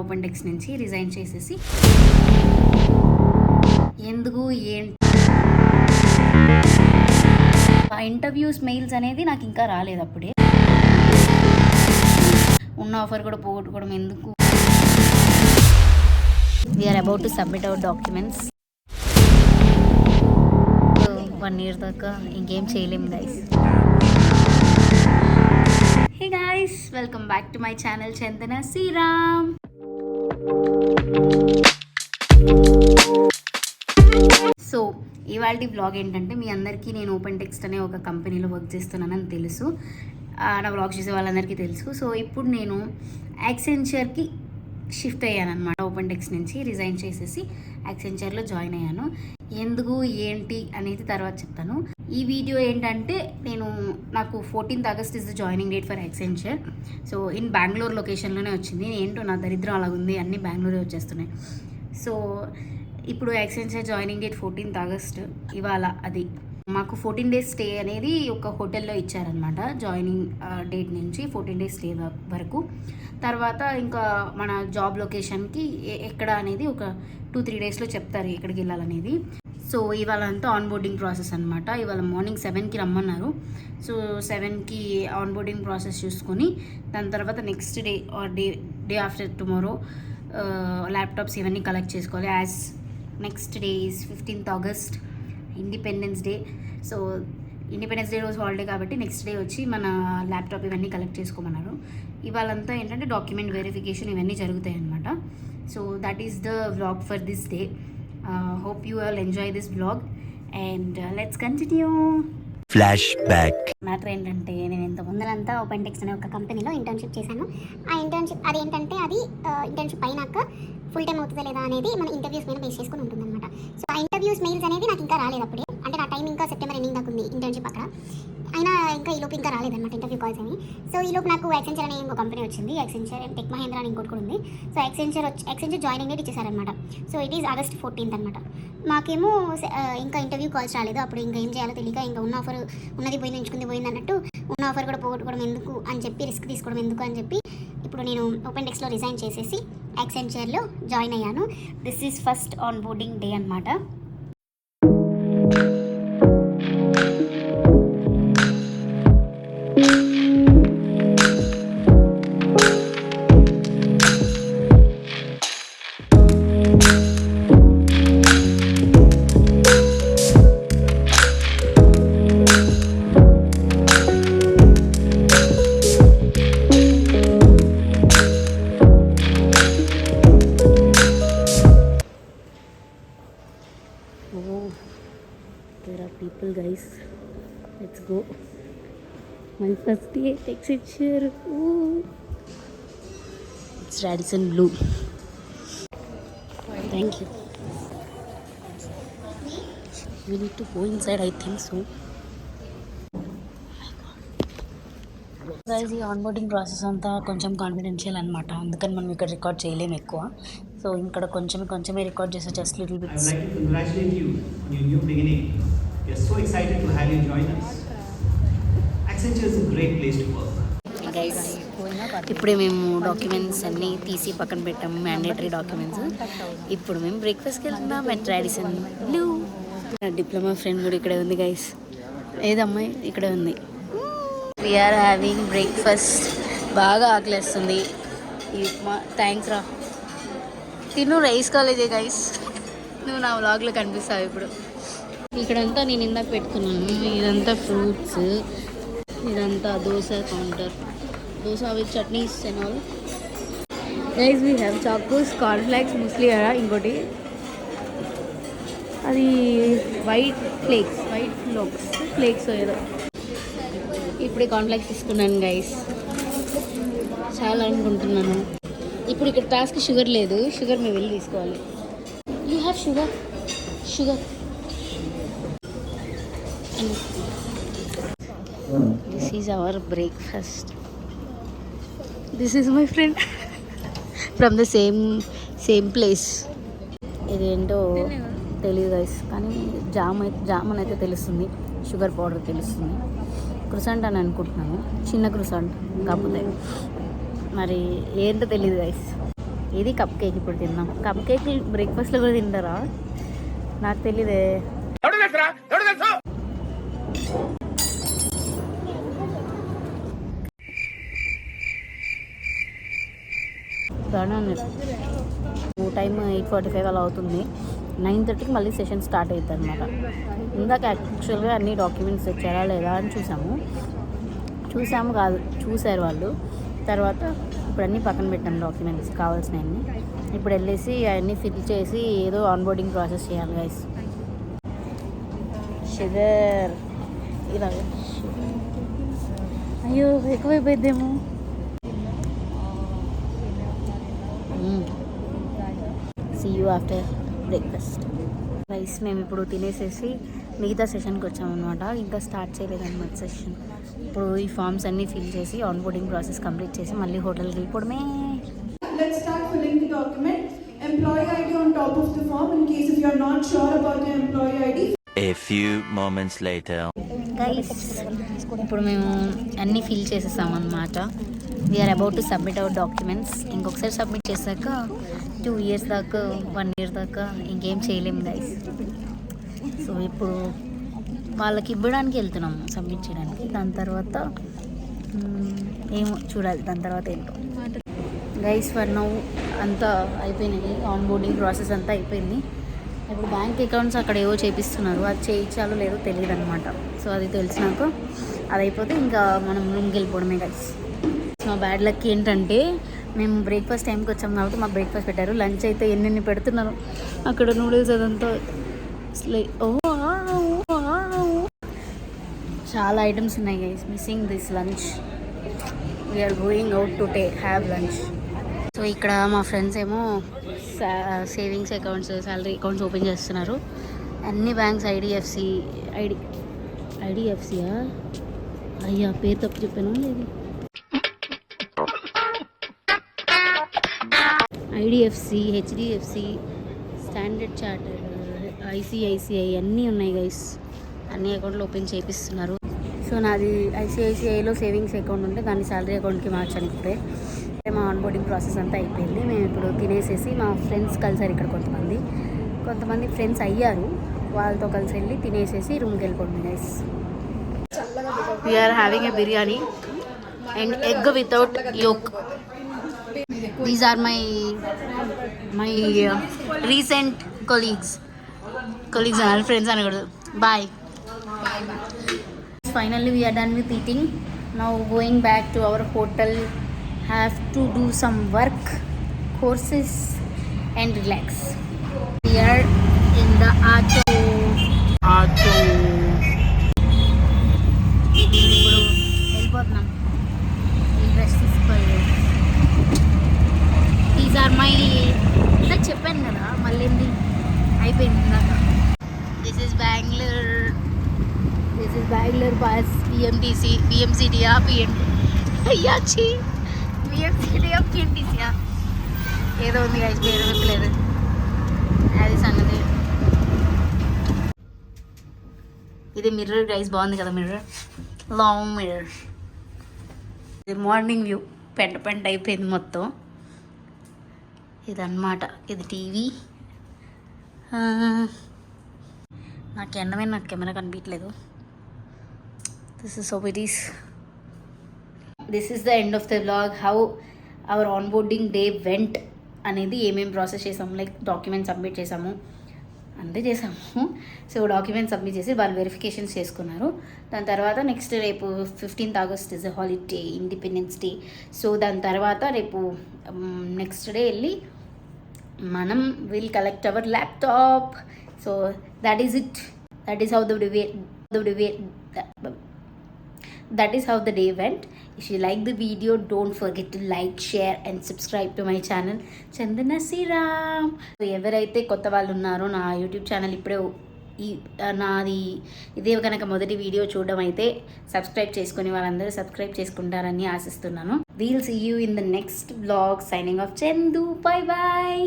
Open text నుంచి resign చేసేసి ఎందుకు ఏంటి ఆ ఇంటర్వ్యూస్ మెయిల్స్ అనేది నాకు ఇంకా రాలేదు. అప్పుడే ఉన్న ఆఫర్ కూడా పోగొట్టుకోవడం ఎందుకు. We are about to submit our documents. 1 year దాకా ఇంకేం చేయలేము guys. Hey guys, welcome back to my channel Chandana Sriram. So ఇవాళ వ్లాగ్ ఏంటంటే, మీ అందరికీ నేను ఓపెన్ టెక్స్ట్ అనే ఒక కంపెనీలో వర్క్ చేస్తున్నానని తెలుసు, నా వ్లాగ్ చూసే వాళ్ళందరికీ తెలుసు. సో ఇప్పుడు నేను యాక్సెంచర్కి షిఫ్ట్ అయ్యాను అనమాట. ఓపెన్ టెక్స్ట్ నుంచి రిజైన్ చేసేసి యాక్సెంచర్లో జాయిన్ అయ్యాను. ఎందుకు ఏంటి అనేది తర్వాత చెప్తాను. ఈ వీడియో ఏంటంటే, నాకు 14th August is the joining date for Accenture. So in Bengaluru లొకేషన్లోనే వచ్చింది. ఏంటో నా దరిద్రం అలా ఉంది, అన్నీ బెంగళూరే వచ్చేస్తున్నాయి. సో ఇప్పుడు Accenture joining date 14th August ఇవాళ. అది మాకు 14 days స్టే అనేది ఒక హోటల్లో ఇచ్చారనమాట. జాయినింగ్ డేట్ నుంచి 14 days స్టే వరకు. తర్వాత ఇంకా మన జాబ్ లొకేషన్కి ఎక్కడ అనేది ఒక 2-3 daysలో చెప్తారు ఎక్కడికి వెళ్ళాలనేది. సో ఇవాళ అంతా ఆన్బోర్డింగ్ ప్రాసెస్ అనమాట. ఇవాళ మార్నింగ్ 7కి రమ్మన్నారు. సో 7కి ఆన్బోర్డింగ్ ప్రాసెస్ చూసుకొని దాని తర్వాత next day or day after tomorrow laptops ఇవన్నీ కలెక్ట్ చేసుకోవాలి. As next day is 15th August, independence Day. So independence day రోజు హాలిడే కాబట్టి నెక్స్ట్ డే వచ్చి మన ల్యాప్టాప్ ఇవన్నీ కలెక్ట్ చేసుకోమన్నారు. ఇవాళంతా ఏంటంటే డాక్యుమెంట్ వెరిఫికేషన్ ఇవన్నీ జరుగుతాయి అన్నమాట. So that is the vlog for this day. Hope you all enjoy this vlog and let's continue. Flash back. Matter ఏంటంటే, నేను ఇంత ముందరంతా ఓపెన్ టెక్స్ట్ అనే ఒక కంపెనీలో ఇంటర్న్షిప్ చేశాను. ఆ ఇంటర్న్షిప్ అదేంటంటే, అది ఇంటర్న్షిప్ అయినాక ఫుల్ టైం అవుతుందా లేదా అనేది మన ఇంటర్వ్యూస్ మీద బేస్ చేసుకుని ఉంటుందన్నమాట. సో ఆ ఇంటర్వ్యూస్ మెయిల్స్ అనేది నాకు ఇంకా రాలేదు. అప్పుడే అంటే నా టైం ఇంకా సెప్టెంబర్ ఎండింగ్ దాకా ఉంది ఇంటర్న్షిప్ అక్కడ. అయినా ఇంకా ఈలోపు ఇంకా రాలేదన్నమాట ఇంటర్వ్యూ కాల్స్ అని. సో ఈలోపు నాకు యాక్సెంచర్ అనే ఇంకో కంపెనీ వచ్చింది. యాక్సెంచర్ అండ్ టెక్ మహేంద్ర అని ఇంకోటి కూడా ఉంది. సో యాక్సెంచర్ జాయినింగ్ డేట్ ఇచ్చేసారనమాట. So it is August 14th అనమాట. మాకేమో ఇంకా ఇంటర్వ్యూ కాల్స్ రాలేదు. అప్పుడు ఇంకా ఏం చేయాలో తెలియక, ఇంకా ఉన్న ఆఫర్ ఉన్నది పోయింది, ఎంచుకుంది పోయింది అన్నట్టు, ఉన్న ఆఫర్ కూడా పోగొట్టుకోవడం ఎందుకు అని చెప్పి, రిస్క్ తీసుకోవడం ఎందుకు అని చెప్పి ఇప్పుడు నేను ఓపెన్ టెక్స్ట్లో రిజైన్ చేసేసి యాక్సెంచర్లో జాయిన్ అయ్యాను. This is first on boarding day అనమాట. There are people, guys. Let's go. My first day at Accenture. It's Radisson Blue. Thank you. We need to go inside, I think so. Guys, ఈ onboarding process అంతా కొంచెం confidential అనమాట. అందుకని మనం ఇక్కడ record చేయలేము ఎక్కువ. సో ఇక్కడ కొంచెమే రికార్డ్ చేసా, just little bits. I would like to congratulate you on your new beginning. We are so excited to have you join us. Accenture is a great place to work. Guys, ఇప్పుడే మేము documents అన్నీ తీసి పక్కన పెట్టాము, mandatory documents. ఇప్పుడు మేము బ్రేక్ఫాస్ట్కి వెళ్తున్నాం at Radisson Blu. Diploma friend కూడా ఇక్కడే ఉంది గైస్. ఏదమ్మాయి ఇక్కడే ఉంది. We are having breakfast. బాగా ఆకలిస్తుంది. ఈ ఉప్మా. థ్యాంక్స్ రా. తిను, రైస్ కాలేజే గైస్. నువ్వు నా వ్లాగ్లో కనిపిస్తావు ఇప్పుడు. ఇక్కడంతా నేను ఇందాక పెట్టుకున్నాను. ఇదంతా ఫ్రూట్స్, ఇదంతా dosa counter. Dosa with chutneys and all. Guys, we have Chocos, cornflakes, muesli అరా. ఇంకోటి అది వైట్ ఫ్లేక్స్ ఏదో. ఇప్పుడే కార్న్ఫ్లాక్స్ తీసుకున్నాను గైస్. చాలా అనుకుంటున్నాను. ఇప్పుడు ఇక్కడ టాస్క్ షుగర్ లేదు. షుగర్ మేము వెళ్ళి తీసుకోవాలి. You have sugar. This is our breakfast. This is my friend from the same place. ఇదేంటో తెలియదు గైస్, కానీ జామ్ అయితే తెలుస్తుంది, షుగర్ పౌడర్ తెలుస్తుంది. క్రుసెంట్ అని అనుకుంటున్నాను, చిన్న క్రుసెంట్ కాకపోతే మరి ఏంటో తెలియదు గైస్. ఇది కప్ కేక్ ఇప్పుడు తిన్నాం. కప్ కేక్ బ్రేక్ఫాస్ట్లో కూడా తింటారా? నాకు తెలీదే. టైం 8:45 అలా అవుతుంది. 9:30కి మళ్ళీ సెషన్ స్టార్ట్ అవుతుంది అనమాట. ఇందాక యాక్చువల్గా అన్ని డాక్యుమెంట్స్ తెచ్చారా లేదా అని చూసాము కాదు, చూశారు వాళ్ళు. తర్వాత ఇప్పుడు అన్నీ పక్కన పెట్టాము డాక్యుమెంట్స్ కావాల్సినవన్నీ. ఇప్పుడు వెళ్ళేసి అవన్నీ ఫిల్ చేసి ఏదో ఆన్బోర్డింగ్ ప్రాసెస్ చేయాలి గైస్. షుగర్ ఇలాగ, అయ్యో ఎక్కువైపోయిద్దేమో. See you after breakfast. Rice మేము ఇప్పుడు తినేసేసి మిగతా సెషన్కి వచ్చామన్నమాట. ఇంకా స్టార్ట్ చేయలేదన్నమాట సెషన్. ఇప్పుడు ఈ ఫామ్స్ అన్నీ ఫిల్ చేసి ఆన్బోర్డింగ్ ప్రాసెస్ కంప్లీట్ చేసి మళ్ళీ హోటల్కి వెళ్ళిపోవడమే. Let's start filling the document. Employee ID on top of the form in case if you are not sure about your employee ID. A few moments later. Guys ఇప్పుడు మేము అన్నీ fill చేసేసామన్నమాట. We're about to submit our documents. ఇంకొకసారి submit చేశాక 2 years దాకా 1 year దాకా ఇంకేం చేయలేము గైస్. సో ఇప్పుడు వాళ్ళకి ఇవ్వడానికి వెళ్తున్నాము, సబ్మిట్ చేయడానికి. దాని తర్వాత ఏమో చూడాలి, దాని తర్వాత ఏంటో. గైస్ ఫర్ నౌ అంతా అయిపోయినాయి, ఆన్బోర్డింగ్ ప్రాసెస్ అంతా అయిపోయింది. ఇప్పుడు బ్యాంక్ అకౌంట్స్ అక్కడ ఏవో చేపిస్తున్నారు, అది చేయించాలో లేదో తెలియదు అనమాట. సో అది తెలిసినాక అది అయిపోతే ఇంకా మనం రూమ్కి వెళ్ళిపోవడమే గైస్. మా బ్యాడ్ లక్ ఏంటంటే మేము బ్రేక్ఫాస్ట్ టైంకి వచ్చాం కాబట్టి మాకు బ్రేక్ఫాస్ట్ పెట్టారు. లంచ్ అయితే ఎన్ని పెడుతున్నారు అక్కడ, నూడిల్స్ అదంతా చాలా ఐటమ్స్ ఉన్నాయి guys. Missing this lunch. We are going out to have lunch. So ఇక్కడ మా ఫ్రెండ్స్ ఏమో savings accounts, salary accounts open చేస్తున్నారు. అన్ని బ్యాంక్స్ ఐడిఎఫ్సియా అయ్యా పేరు తప్పు చెప్పాను లేదు, IDFC, HDFC, Standard Chartered, ICICI అన్నీ ఉన్నాయి గైస్. అన్ని అకౌంట్లు ఓపెన్ చేపిస్తున్నారు. సో నాది ఐసిఐసిఐలో సేవింగ్స్ అకౌంట్ ఉంటే దాన్ని శాలరీ అకౌంట్కి మార్చాను ఇప్పుడే. మా ఆన్బోర్డింగ్ ప్రాసెస్ అంతా అయిపోయింది. మేము ఇప్పుడు తినేసేసి మా ఫ్రెండ్స్ కలిసారు ఇక్కడ, కొంతమంది ఫ్రెండ్స్ అయ్యారు, వాళ్ళతో కలిసి వెళ్ళి తినేసేసి రూమ్కి వెళ్ళిపోండి guys. We are having a biryani and egg without yolk. These are my recent colleagues అన్నారు, ఫ్రెండ్స్ అనకూడదు. Bye. Finally we are done with eating. Now going back to our hotel, have to do some work, courses and relax. We are in the auto. ఇప్పుడు వెళ్ళిపోతున్నాం. Dress తీసుకోవాలి. These are my, ఇలా చెప్పాను కదా మళ్ళీ అయిపోయింది ఇందాక. దిస్ ఇస్ బెంగళూరు బస్, బిఎంసిటీయా పిఎంటీసీయా ఏదో ఉంది గైస్, పేరు చెప్పలేదు. అది సంగతి. ఇది మిర్రర్ గైస్, బాగుంది కదా మిర్రర్, లాంగ్ మిర్రర్. ఇది మార్నింగ్ వ్యూ, పెంట అయిపోయింది మొత్తం. ఇదన్నమాట, ఇది టీవీ. నాకు ఎండమైన నాకు కెమెరా కనిపించలేదు. This is how it is. This is the end of the vlog. How our onboarding day went అనేది ఏమేమి ప్రాసెస్ చేసాము, లైక్ డాక్యుమెంట్స్ సబ్మిట్ చేసాము, అంతే చేసాము. సో డాక్యుమెంట్స్ సబ్మిట్ చేసి వాళ్ళు వెరిఫికేషన్స్ చేసుకున్నారు. దాని తర్వాత నెక్స్ట్ రేపు 15th August is a holiday, Independence Day. So దాని తర్వాత రేపు నెక్స్ట్ డే వెళ్ళి మనం will collect our laptop. So that is it. That is how the day went. If you like the video, don't forget to like, share and subscribe to my channel Chandana Sriram. ఎవరైతే కొత్త వాళ్ళు ఉన్నారో నా YouTube channel ఇప్పుడే నాది ఇదే కనుక మొదటి వీడియో చూడడం అయితే సబ్స్క్రైబ్ చేసుకుని వాళ్ళందరూ సబ్స్క్రైబ్ చేసుకుంటారని ఆశిస్తున్నాను. We'll see you in the next vlog. Signing off, Chandu. Bye bye.